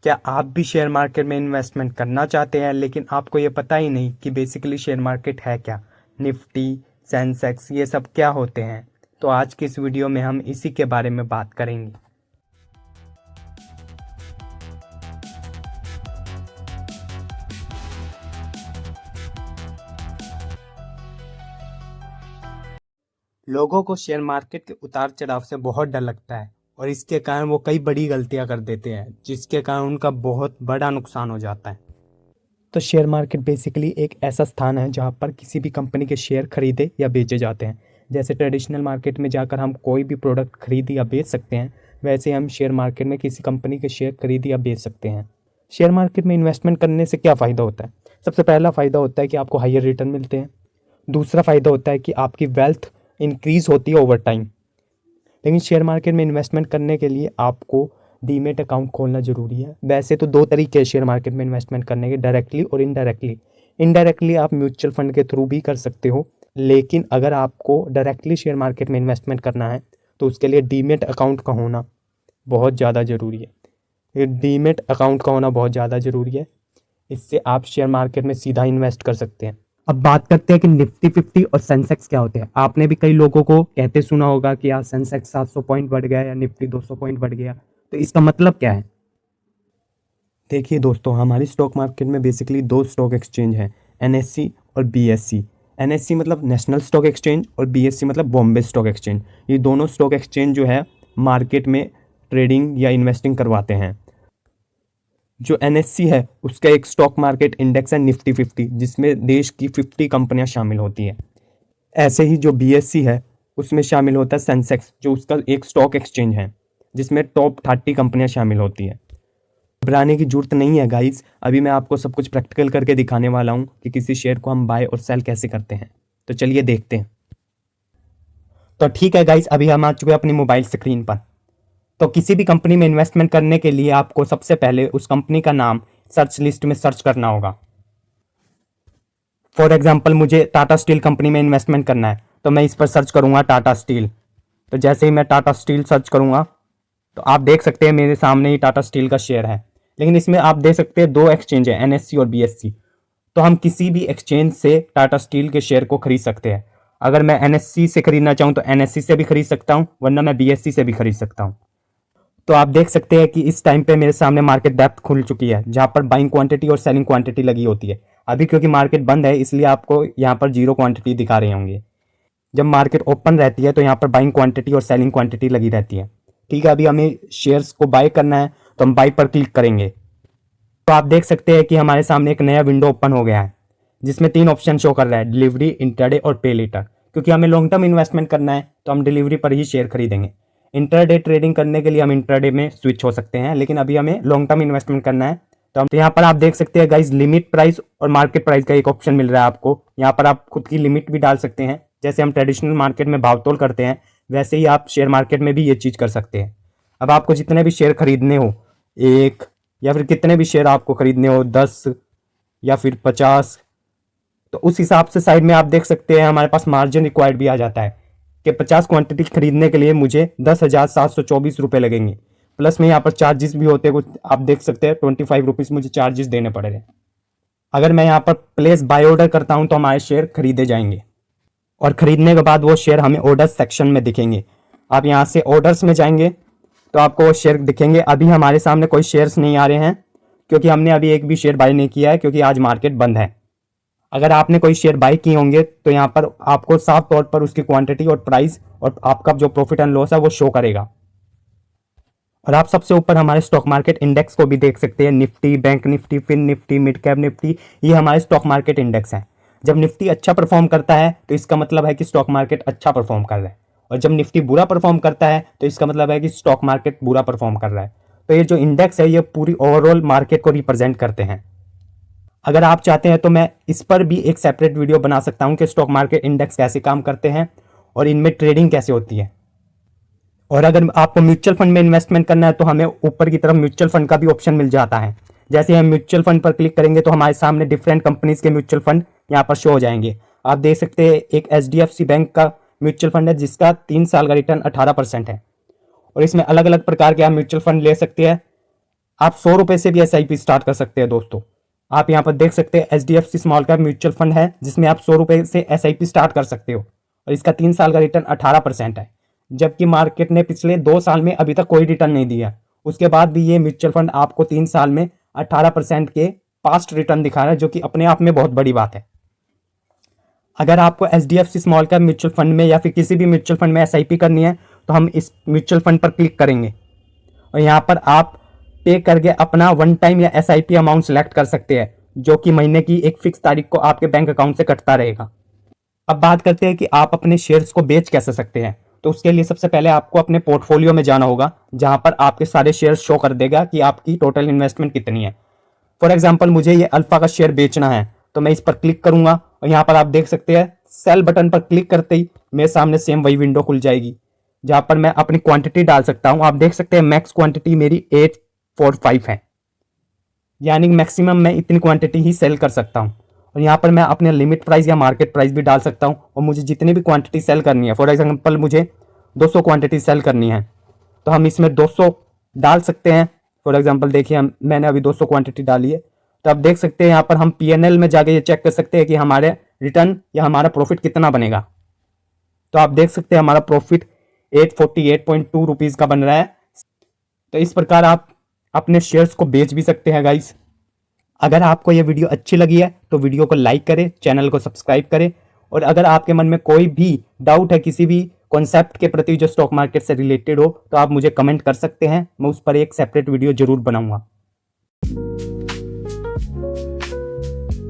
क्या आप भी शेयर मार्केट में इन्वेस्टमेंट करना चाहते हैं लेकिन आपको ये पता ही नहीं कि बेसिकली शेयर मार्केट है क्या, निफ्टी, सेंसेक्स ये सब क्या होते हैं। तो आज की इस वीडियो में हम इसी के बारे में बात करेंगे। लोगों को शेयर मार्केट के उतार चढ़ाव से बहुत डर लगता है और इसके कारण वो कई बड़ी गलतियां कर देते हैं जिसके कारण उनका बहुत बड़ा नुकसान हो जाता है। तो शेयर मार्केट बेसिकली एक ऐसा स्थान है जहाँ पर किसी भी कंपनी के शेयर खरीदे या बेचे जाते हैं। जैसे ट्रेडिशनल मार्केट में जाकर हम कोई भी प्रोडक्ट खरीद या बेच सकते हैं, वैसे हम शेयर मार्केट में किसी कंपनी के शेयर खरीद या बेच सकते हैं। शेयर मार्केट में इन्वेस्टमेंट करने से क्या फ़ायदा होता है? सबसे पहला फ़ायदा होता है कि आपको हायर रिटर्न मिलते हैं। दूसरा फ़ायदा होता है कि आपकी वेल्थ इंक्रीज़ होती है ओवर टाइम। लेकिन शेयर मार्केट में इन्वेस्टमेंट करने के लिए आपको डीमेट अकाउंट खोलना ज़रूरी है। वैसे तो दो तरीके हैं शेयर मार्केट में इन्वेस्टमेंट करने के, डायरेक्टली और इनडायरेक्टली। इनडायरेक्टली आप म्यूचुअल फंड के थ्रू भी कर सकते हो, लेकिन अगर आपको डायरेक्टली शेयर मार्केट में इन्वेस्टमेंट करना है तो उसके लिए डीमेट अकाउंट का होना बहुत ज़्यादा ज़रूरी है। ये डीमेट अकाउंट का होना बहुत ज़्यादा ज़रूरी है। इससे आप शेयर मार्केट में सीधा इन्वेस्ट कर सकते हैं। अब बात करते हैं कि निफ्टी 50 और सेंसेक्स क्या होते हैं। आपने भी कई लोगों को कहते सुना होगा कि यार सेंसेक्स 700 पॉइंट बढ़ गया या निफ्टी 200 पॉइंट बढ़ गया, तो इसका मतलब क्या है? देखिए दोस्तों, हमारी स्टॉक मार्केट में बेसिकली दो स्टॉक एक्सचेंज हैं, एनएससी और बीएससी। एनएससी मतलब नेशनल स्टॉक एक्सचेंज और बीएससी मतलब बॉम्बे स्टॉक एक्सचेंज। ये दोनों स्टॉक एक्सचेंज जो है मार्केट में ट्रेडिंग या इन्वेस्टिंग करवाते हैं। जो एनएससी है उसका एक स्टॉक मार्केट इंडेक्स है निफ्टी 50, जिसमें देश की 50 कंपनियां शामिल होती हैं। ऐसे ही जो बीएससी है उसमें शामिल होता है सेंसेक्स, जो उसका एक स्टॉक एक्सचेंज है जिसमें टॉप 30 कंपनियां शामिल होती हैं। घबराने की जरूरत नहीं है गाइस, अभी मैं आपको सब कुछ प्रैक्टिकल करके दिखाने वाला हूं कि किसी शेयर को हम बाय और सेल कैसे करते हैं। तो चलिए देखते हैं। तो ठीक है गाइस, अभी हम आ चुके हैं अपनी मोबाइल स्क्रीन पर। तो किसी भी कंपनी में इन्वेस्टमेंट करने के लिए आपको सबसे पहले उस कंपनी का नाम सर्च लिस्ट में सर्च करना होगा। फॉर एग्जाम्पल मुझे टाटा स्टील कंपनी में इन्वेस्टमेंट करना है, तो मैं इस पर सर्च करूंगा टाटा स्टील। तो जैसे ही मैं टाटा स्टील सर्च करूंगा तो आप देख सकते हैं मेरे सामने ही टाटा स्टील का शेयर है। लेकिन इसमें आप देख सकते हैं दो एक्सचेंज है, एनएससी और बीएससी। तो हम किसी भी एक्सचेंज से टाटा स्टील के शेयर को खरीद सकते हैं। अगर मैं एनएससी से खरीदना चाहूँ तो एनएससी से भी खरीद सकता हूँ, वरना मैं बीएससी से भी खरीद सकता हूँ। तो आप देख सकते हैं कि इस टाइम पे मेरे सामने मार्केट डेप्थ खुल चुकी है, जहां पर बाइंग क्वांटिटी और सेलिंग क्वांटिटी लगी होती है। अभी क्योंकि मार्केट बंद है इसलिए आपको यहाँ पर जीरो क्वांटिटी दिखा रहे होंगे। जब मार्केट ओपन रहती है तो यहाँ पर बाइंग क्वांटिटी और सेलिंग क्वांटिटी लगी रहती है। ठीक है, अभी हमें शेयर्स को बाय करना है तो हम बाय पर क्लिक करेंगे। तो आप देख सकते हैं कि हमारे सामने एक नया विंडो ओपन हो गया है जिसमें 3 ऑप्शन शो कर रहा है, डिलीवरी, इंट्राडे और पे लेटर। क्योंकि हमें लॉन्ग टर्म इन्वेस्टमेंट करना है तो हम डिलीवरी पर ही शेयर खरीदेंगे। इंट्राडे ट्रेडिंग करने के लिए हम इंट्राडे में स्विच हो सकते हैं, लेकिन अभी हमें लॉन्ग टर्म इन्वेस्टमेंट करना है तो हम यहाँ पर आप देख सकते हैं गाइस, लिमिट प्राइस और मार्केट प्राइस का एक ऑप्शन मिल रहा है आपको। यहाँ पर आप खुद की लिमिट भी डाल सकते हैं। जैसे हम ट्रेडिशनल मार्केट में भाव तोल करते हैं वैसे ही आप शेयर मार्केट में भी ये चीज़ कर सकते हैं। अब आपको जितने भी शेयर खरीदने हो, एक या फिर कितने भी शेयर आपको खरीदने हो, 10 या फिर 50, तो उस हिसाब से साइड में आप देख सकते हैं हमारे पास मार्जिन रिक्वायर्ड भी आ जाता है कि 50 क्वांटिटी खरीदने के लिए मुझे 10,724 रुपये लगेंगे। प्लस में यहाँ पर चार्जेस भी होते हैं कुछ, आप देख सकते हैं 25 रुपीज़ मुझे चार्जेस देने पड़ रहे हैं। अगर मैं यहाँ पर प्लेस बाय ऑर्डर करता हूँ तो हमारे शेयर खरीदे जाएंगे और खरीदने के बाद वो शेयर हमें ऑर्डर सेक्शन में दिखेंगे। आप यहाँ से ऑर्डर्स में जाएंगे तो आपको वो शेयर दिखेंगे। अभी हमारे सामने कोई शेयर्स नहीं आ रहे हैं क्योंकि हमने अभी एक भी शेयर बाय नहीं किया है, क्योंकि आज मार्केट बंद है। अगर आपने कोई शेयर बाय किए होंगे तो यहाँ पर आपको साफ तौर पर उसकी क्वांटिटी और प्राइस और आपका जो प्रॉफिट एंड लॉस है वो शो करेगा। और आप सबसे ऊपर हमारे स्टॉक मार्केट इंडेक्स को भी देख सकते हैं, Nifty, bank Nifty, fin Nifty, mid cap Nifty, ये हमारे स्टॉक मार्केट इंडेक्स हैं। जब निफ्टी अच्छा परफॉर्म करता है तो इसका मतलब है कि स्टॉक मार्केट अच्छा परफॉर्म कर रहा है, और जब निफ्टी बुरा परफॉर्म करता है तो इसका मतलब है कि स्टॉक मार्केट बुरा परफॉर्म कर रहा है। तो ये जो इंडेक्स है ये पूरी ओवरऑल मार्केट को रिप्रेजेंट करते हैं। अगर आप चाहते हैं तो मैं इस पर भी एक सेपरेट वीडियो बना सकता हूं कि स्टॉक मार्केट इंडेक्स कैसे काम करते हैं और इनमें ट्रेडिंग कैसे होती है। और अगर आपको म्यूचुअल फंड में इन्वेस्टमेंट करना है तो हमें ऊपर की तरफ म्यूचुअल फंड का भी ऑप्शन मिल जाता है। जैसे हम म्यूचुअल फंड पर क्लिक करेंगे तो हमारे सामने डिफरेंट कंपनीज के म्यूचुअल फंड यहाँ पर शो हो जाएंगे। आप देख सकते हैं एक HDFC बैंक का म्यूचुअल फंड है जिसका 3 साल का रिटर्न 18% है। और इसमें अलग अलग प्रकार के आप म्यूचुअल फंड ले सकते हैं। आप 100 रुपये से भी SIP स्टार्ट कर सकते हैं दोस्तों। आप यहाँ पर देख सकते हैं HDFC small cap mutual fund है जिसमें आप 100 रुपये से SIP स्टार्ट कर सकते हो और इसका 3 साल का रिटर्न 18% है, जबकि मार्केट ने पिछले 2 साल में अभी तक कोई रिटर्न नहीं दिया। उसके बाद भी ये म्यूचुअल फंड आपको 3 साल में 18% के पास्ट रिटर्न दिखा रहा है, जो कि अपने आप में बहुत बड़ी बात है। अगर आपको HDFC small cap mutual fund में या फिर किसी भी म्यूचुअल फंड में SIP करनी है तो हम इस म्यूचुअल फंड पर क्लिक करेंगे और यहाँ पर आप पे करके अपना वन टाइम या SIP अमाउंट सेलेक्ट कर सकते हैं, जो कि महीने की एक फिक्स तारीख को आपके बैंक अकाउंट से कटता रहेगा। अब बात करते हैं कि आप अपने शेयर्स को बेच कैसे सकते हैं। तो उसके लिए सबसे पहले आपको अपने पोर्टफोलियो में जाना होगा, जहां पर आपके सारे शेयर्स शो कर देगा कि आपकी टोटल इन्वेस्टमेंट कितनी है। फॉर एग्जांपल मुझे ये अल्फा का शेयर बेचना है तो मैं इस पर क्लिक करूंगा और यहाँ पर आप देख सकते हैं सेल बटन पर क्लिक करते ही मेरे सामने सेम वही विंडो खुल जाएगी, जहां पर मैं अपनी क्वांटिटी डाल सकता हूं। आप देख सकते हैं मैक्स क्वांटिटी मेरी 845 है, यानी मैक्सिमम मैं इतनी क्वांटिटी ही सेल कर सकता हूं। और यहाँ पर मैं अपने लिमिट प्राइस या मार्केट प्राइस भी डाल सकता हूं और मुझे जितनी भी क्वांटिटी सेल करनी है, फॉर एग्जांपल मुझे 200 क्वांटिटी सेल करनी है तो हम इसमें 200 डाल सकते हैं। फॉर एग्जांपल देखिए मैंने अभी 200 क्वांटिटी डाली है, तो आप देख सकते हैं यहाँ पर हम PNL में जाके ये चेक कर सकते हैं कि हमारे रिटर्न या हमारा प्रॉफिट कितना बनेगा। तो आप देख सकते हैं हमारा प्रॉफिट 848.2 रुपीज़ का बन रहा है। तो इस प्रकार आप अपने शेयर्स को बेच भी सकते हैं गाइस। अगर आपको यह वीडियो अच्छी लगी है तो वीडियो को लाइक करें, चैनल को सब्सक्राइब करें, और अगर आपके मन में कोई भी डाउट है किसी भी कॉन्सेप्ट के प्रति जो स्टॉक मार्केट से रिलेटेड हो तो आप मुझे कमेंट कर सकते हैं, मैं उस पर एक सेपरेट वीडियो जरूर बनाऊंगा।